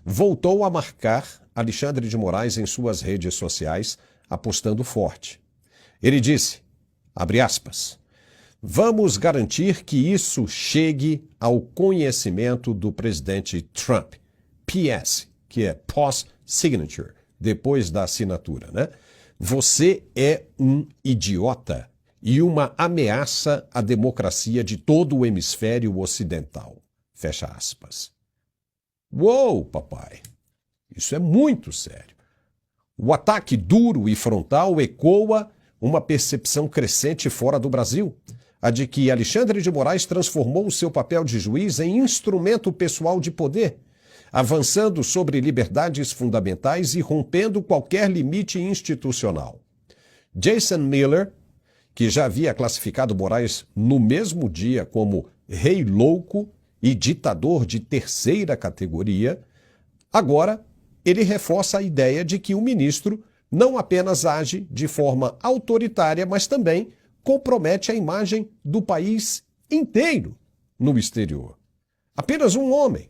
voltou a marcar Alexandre de Moraes em suas redes sociais, apostando forte. Ele disse, abre aspas, vamos garantir que isso chegue ao conhecimento do presidente Trump. PS, que é post-signature, depois da assinatura, né? Você é um idiota e uma ameaça à democracia de todo o hemisfério ocidental. Fecha aspas. Uou, papai! Isso é muito sério. O ataque duro e frontal ecoa uma percepção crescente fora do Brasil, a de que Alexandre de Moraes transformou o seu papel de juiz em instrumento pessoal de poder, avançando sobre liberdades fundamentais e rompendo qualquer limite institucional. Jason Miller, que já havia classificado Moraes no mesmo dia como rei louco e ditador de terceira categoria, agora ele reforça a ideia de que o ministro não apenas age de forma autoritária, mas também compromete a imagem do país inteiro no exterior. Apenas um homem.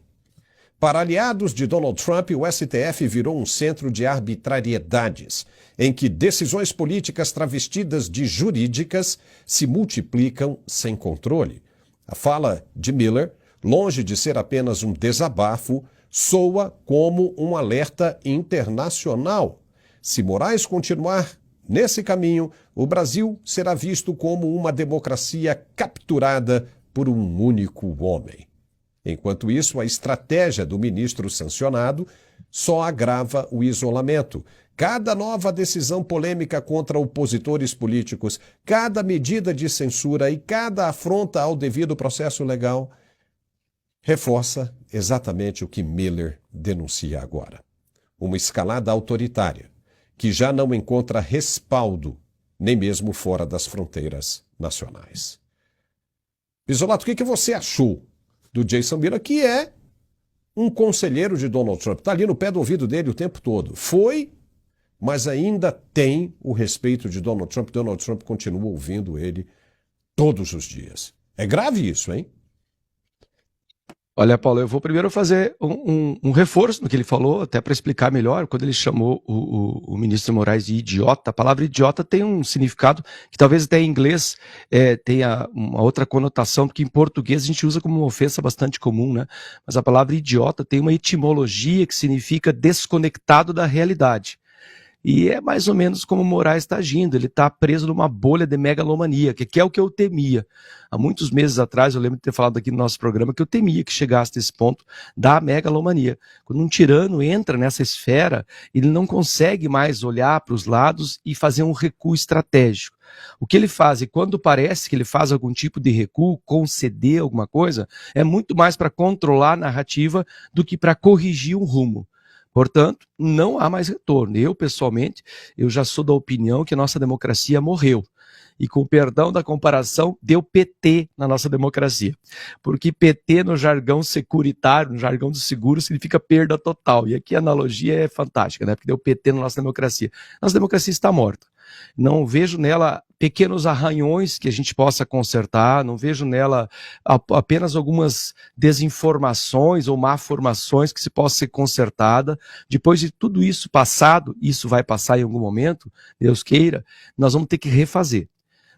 Para aliados de Donald Trump, o STF virou um centro de arbitrariedades, em que decisões políticas travestidas de jurídicas se multiplicam sem controle. A fala de Miller, longe de ser apenas um desabafo, soa como um alerta internacional. Se Moraes continuar nesse caminho, o Brasil será visto como uma democracia capturada por um único homem. Enquanto isso, a estratégia do ministro sancionado só agrava o isolamento. Cada nova decisão polêmica contra opositores políticos, cada medida de censura e cada afronta ao devido processo legal reforça exatamente o que Miller denuncia agora. Uma escalada autoritária, que já não encontra respaldo, nem mesmo fora das fronteiras nacionais. Pisolato, o que você achou do Jason Miller, que é um conselheiro de Donald Trump? Está ali no pé do ouvido dele o tempo todo. Foi, mas ainda tem o respeito de Donald Trump. Donald Trump continua ouvindo ele todos os dias. É grave isso, hein? Olha, Paulo, eu vou primeiro fazer um reforço no que ele falou, até para explicar melhor. Quando ele chamou o ministro Moraes de idiota, a palavra idiota tem um significado que talvez até em inglês tenha uma outra conotação, porque em português a gente usa como uma ofensa bastante comum, né? Mas a palavra idiota tem uma etimologia que significa desconectado da realidade. E é mais ou menos como o Moraes está agindo, ele está preso numa bolha de megalomania, que é o que eu temia. Há muitos meses atrás, eu lembro de ter falado aqui no nosso programa que eu temia que chegasse nesse ponto da megalomania. Quando um tirano entra nessa esfera, ele não consegue mais olhar para os lados e fazer um recuo estratégico. O que ele faz, e quando parece que ele faz algum tipo de recuo, conceder alguma coisa, é muito mais para controlar a narrativa do que para corrigir um rumo. Portanto, não há mais retorno. Eu, pessoalmente, eu já sou da opinião que a nossa democracia morreu. E com perdão da comparação, deu PT na nossa democracia. Porque PT no jargão securitário, no jargão do seguro, significa perda total. E aqui a analogia é fantástica, né? Porque deu PT na nossa democracia. Nossa democracia está morta. Não vejo nela pequenos arranhões que a gente possa consertar, não vejo nela apenas algumas desinformações ou malformações que se possa ser consertada. Depois de tudo isso passado, isso vai passar em algum momento, Deus queira, nós vamos ter que refazer.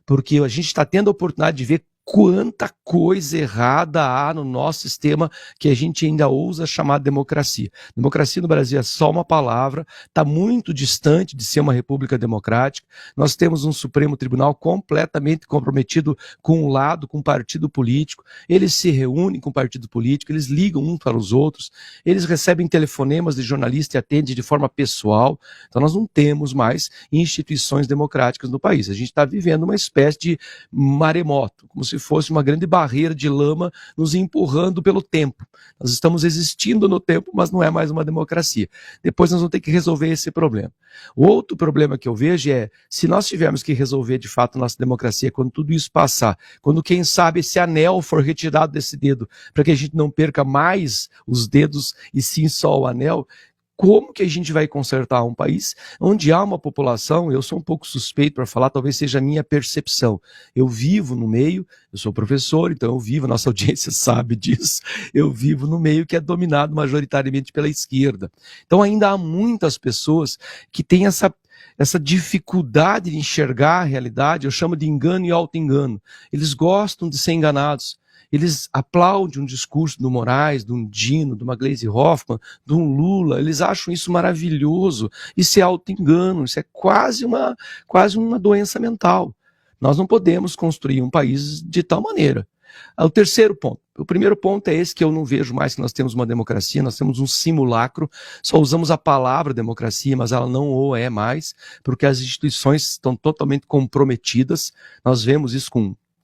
Porque a gente está tendo a oportunidade de ver quanta coisa errada há no nosso sistema que a gente ainda ousa chamar de democracia. Democracia no Brasil é só uma palavra, está muito distante de ser uma república democrática. Nós temos um Supremo Tribunal completamente comprometido com um lado, com um partido político. Eles se reúnem com o partido político, eles ligam uns para os outros, eles recebem telefonemas de jornalista e atendem de forma pessoal. Então nós não temos mais instituições democráticas no país. A gente está vivendo uma espécie de maremoto, como se fosse uma grande barreira de lama nos empurrando pelo tempo. Nós estamos existindo no tempo, mas não é mais uma democracia. Depois nós vamos ter que resolver esse problema. O outro problema que eu vejo é, se nós tivermos que resolver de fato a nossa democracia, quando tudo isso passar, quando quem sabe esse anel for retirado desse dedo, para que a gente não perca mais os dedos e sim só o anel, como que a gente vai consertar um país onde há uma população, eu sou um pouco suspeito para falar, talvez seja a minha percepção. Eu vivo no meio, eu sou professor, então eu vivo, nossa audiência sabe disso, eu vivo no meio que é dominado majoritariamente pela esquerda. Então ainda há muitas pessoas que têm essa dificuldade de enxergar a realidade, eu chamo de engano e auto-engano. Eles gostam de ser enganados. Eles aplaudem um discurso do Moraes, do Dino, de uma Gleisi Hoffmann, de um Lula, eles acham isso maravilhoso. Isso é auto-engano, isso é quase uma doença mental. Nós não podemos construir um país de tal maneira. O terceiro ponto. O primeiro ponto é esse, que eu não vejo mais que nós temos uma democracia, nós temos um simulacro, só usamos a palavra democracia, mas ela não o é mais, porque as instituições estão totalmente comprometidas, nós vemos isso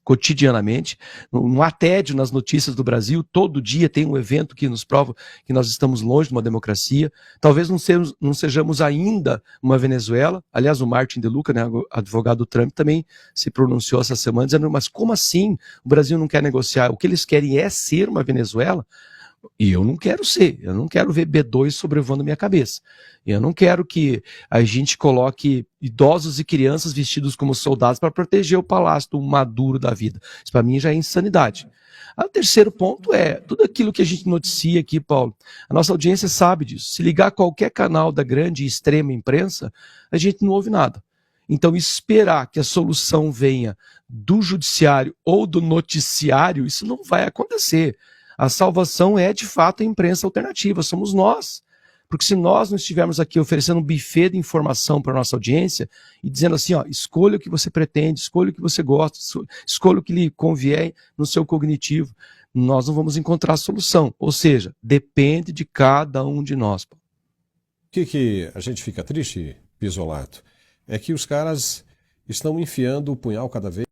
cotidianamente, não há tédio nas notícias do Brasil, todo dia tem um evento que nos prova que nós estamos longe de uma democracia, talvez não sejamos ainda uma Venezuela, aliás o Martin de Luca, né, advogado do Trump, também se pronunciou essa semana dizendo, mas como assim o Brasil não quer negociar? O que eles querem é ser uma Venezuela? E eu não quero ser, eu não quero ver B2 sobrevoando minha cabeça. Eu não quero que a gente coloque idosos e crianças vestidos como soldados para proteger o palácio do Maduro da vida. Isso para mim já é insanidade. O terceiro ponto é tudo aquilo que a gente noticia aqui, Paulo. A nossa audiência sabe disso. Se ligar qualquer canal da grande e extrema imprensa, a gente não ouve nada. Então, esperar que a solução venha do judiciário ou do noticiário, isso não vai acontecer. A salvação é, de fato, a imprensa alternativa, somos nós. Porque se nós não estivermos aqui oferecendo um buffet de informação para a nossa audiência e dizendo assim, ó, escolha o que você pretende, escolha o que você gosta, escolha o que lhe convier no seu cognitivo, nós não vamos encontrar a solução. Ou seja, depende de cada um de nós. O que a gente fica triste, Pisolato, é que os caras estão enfiando o punhal cada vez